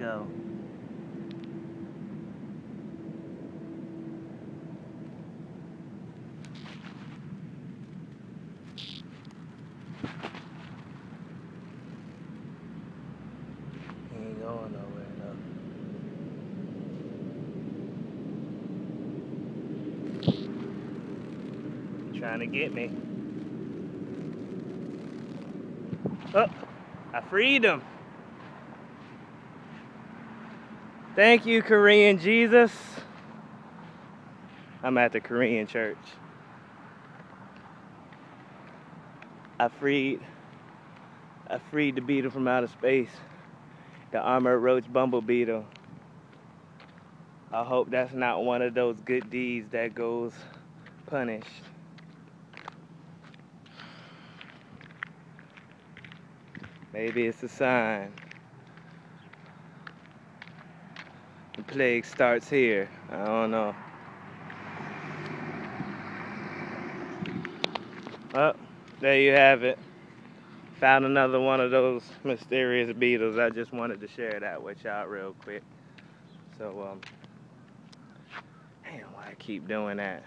go. He ain't going nowhere though. Trying to get me. Oh, I freed him. Thank you, Korean Jesus. I'm at the Korean church. I freed the beetle from outer space. The armored roach bumble beetle. I hope that's not one of those good deeds that goes punished. Maybe it's a sign. The plague starts here. I don't know. Oh, there you have it. Found another one of those mysterious beetles. I just wanted to share that with y'all real quick. So, damn, why I keep doing that?